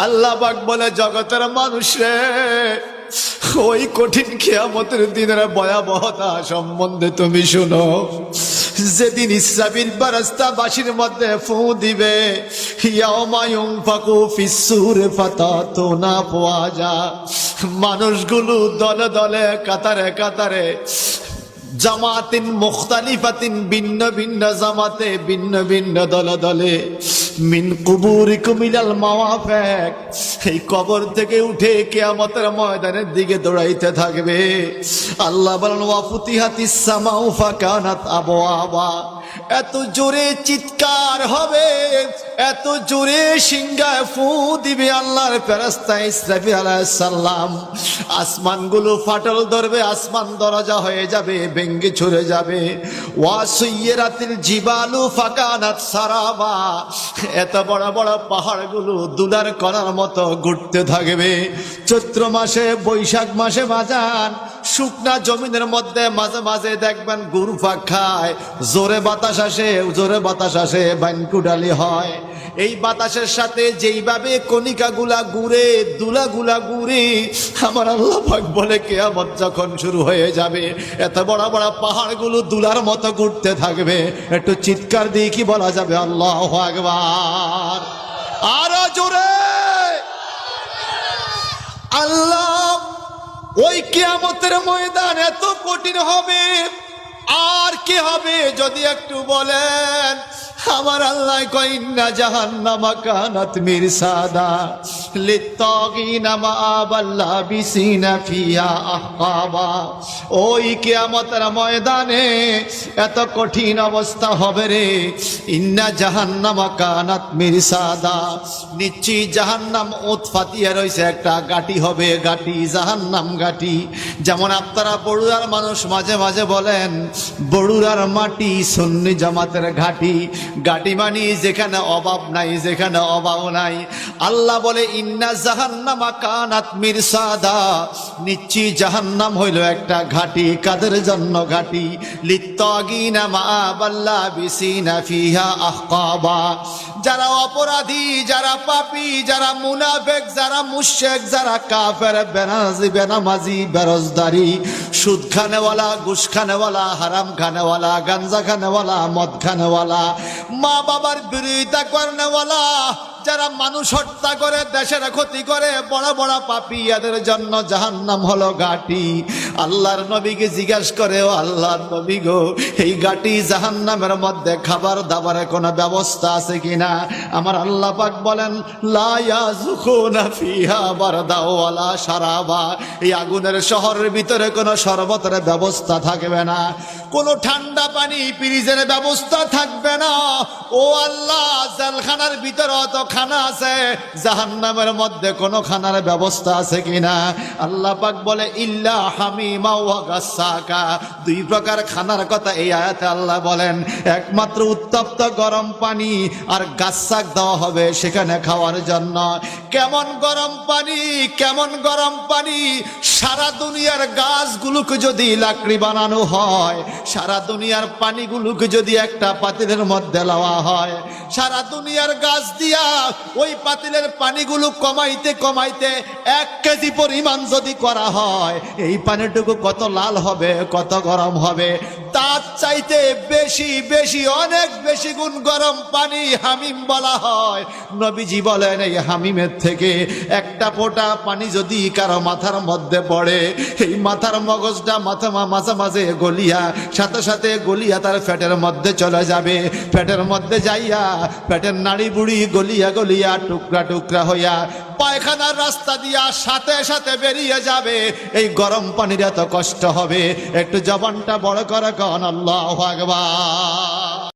আল্লাহ পাক বলে, জগতের মানুষ রে, ওই কঠিন কিয়ামতের দিনের ভয়াবহতা সম্বন্ধে তুমি শুনো। যেদিন ইসরাফিল ফেরেশতা বাঁশির মধ্যে ফু দিবে, ইয়াউমা ইউনফাকু ফিস-সূরি ফাতাতুনা আফওয়াজা, মানুষগুলো দলে দলে কাতারে কাতারে, জামাতিন মুখতালিফাতিন, ভিন্ন ভিন্ন জামাতে, ভিন্ন ভিন্ন দলে দলে, মিন কুবুরিকুম ইলাল মাওয়াফিক, এই কবর থেকে উঠে কিয়ামতের ময়দানের দিকে দৌড়াইতে থাকবে। আল্লাহ বলেন, ওয়া ফুতিহাতিস সামাউ ফাকানাত আবওয়াবা, এত জোরে চিৎকার হবে, এত জোরে সিংহায় ফু দিবে আল্লাহর ফেরেশতা ইসরাফিল আলাইহিস সালাম, আসমানগুলো ফাটল ধরবে, আসমান দরজা হয়ে যাবে, ভেঙ্গে ছুড়ে যাবে। ওয়া সুয়্যিরাতিল জিবালু ফাকানাত সারাবা, এত বড় বড় পাহাড়গুলো দুলার কণার মতো ঘুরতে থাকবে। চৈত্র মাসে, বৈশাখ মাসে বাজান, শুকনা জমিনের মধ্যে মাঝে মাঝে দেখবেন ঘুরপাক খায়, জোরে বাতাস আসে, জোরে বাতাস আসে, বাইনকুডালি হয়। এই বাতাসের সাথে যেইভাবে কণিকাগুলা ঘুরে, দুলাগুলা ঘুরে, আমার আল্লাহ পাক বলে কিয়ামত যখন শুরু হয়ে যাবে, এত বড় বড় পাহাড়গুলো দুলার মতো ঘুরতে থাকবে। একটু চিৎকার দিয়ে কি বলা যাবে? আল্লাহু আকবার। আরো জোরে আল্লাহ। ওই কিয়ামতের ময়দান এত কঠিন হবে, আর কি হবে যদি একটু বলেন? আমার আল্লাহ কয়, ইন্না জাহান্নামা কানাত মিরসাদা লিত্তাগিনা মাআবাল লাবিসিনা ফিহা আহকাবা। ওই কিয়ামতের ময়দানে এত কঠিন অবস্থা হবে রে, ইন্না জাহান্নামা কানাত মিরসাদা, নিশ্চয়ই জাহান্নাম ওত ফাতিয়া রয়েছে, একটা গাটি হবে, গাটি, জাহান্নাম গাটি। যেমন আপনারা বড়ুরার মানুষ মাঝে মাঝে বলেন, বড়ুরার মাটি সুন্নি জামাতের ঘাটি। গাটি মানি যেখানে অভাব নাই, যেখানে অভাব নাই। আল্লাহ বলে, ইন্না জাহান্নামা কানাত মিরসাদা, নিশ্চয়ই জাহান্নাম হইল একটা ঘাটি। কাদের জন্য ঘাটি? লিত্তাগিনা মাআবাল লাবিসিনা ফিহা আহকাবা, যারা অপরাধী, যারা পাপী, যারা মুনাফিক, যারা মুশরিক, যারা কাফের, বেনামাজি, বেরোজদারি, সুদ খানেওয়ালা, ঘুষ খানেওয়ালা, হারাম খানেওয়ালা, গাঞ্জা খানেওয়ালা, মদ খানেওয়ালা, মা বাবার বিরোধিতা করেওয়ালা, যারা মানুষ হত্যা করে, দেশের ক্ষতি করে, বড় বড় পাপী, এদের জন্য জাহান্নাম হলো ঘাটি। আল্লাহর নবীকে জিজ্ঞাসা করে, ও আল্লাহর নবী গো, এই ঘাটি জাহান্নামের মধ্যে খাবার দাবারের কোনো ব্যবস্থা আছে কিনা? আমার আল্লাহ পাক বলেন, লা ইয়াযুকুনা ফিহা বারদা ওয়ালা শারাবা, এই আগুনের শহরের ভিতরে কোনো শরবতের ব্যবস্থা থাকবে না, কোনো ঠান্ডা পানি ফ্রিজের ব্যবস্থা থাকবে না। ও আল্লাহ, জেলখানার ভিতরে অত খানা আছে, জাহান্নামের মধ্যে কোনো খানার ব্যবস্থা আছে কিনা? আল্লাহ পাক বলে, ইল্লা হামিমা ওয়া গাসসাকা, দুই প্রকার খানার কথা এই আয়াতে আল্লাহ বলেন। একমাত্র উত্তপ্ত গরম পানি আর গাসসাক দেওয়া হবে সেখানে খাওয়ার জন্য। কেমন গরম পানি, কেমন গরম পানি! সারা দুনিয়ার গাছগুলোকে যদি লাকড়ি বানানো হয়, সারা দুনিয়ার পানিগুলোকে যদি একটা পাতিলের মধ্যে লওয়া হয়, সারা দুনিয়ার গাছ দিয়া ওই পাতিলের পানিগুলো কমাইতে কমাইতে 1 কেজি পরিমাণ যদি করা হয়, এই পানিটুকু কত লাল হবে, কত গরম হবে! তার চাইতে বেশি বেশি, অনেক বেশি গুণ গরম পানি হামিম বলা হয়। নবীজি বলেন, এই হামিমের থেকে একটা ফোঁটা পানি যদি কারো মাথার মধ্যে পড়ে, এই মাথার মগজটা মাঝে মাঝে গলিয়া, সাথে সাথে গলিয়া তার পেটের মধ্যে চলে যাবে। পেটের মধ্যে যাইয়া পেটের নাড়ি বুড়ি গলিয়া গলিয়া টুকরা টুকরা হইয়া পায়খানার রাস্তা দিয়া সাথে সাথে বেরিয়ে যাবে। এই গরম পানির এত কষ্ট হবে! একটু জবানটা বড় করে কন আল্লাহু আকবার।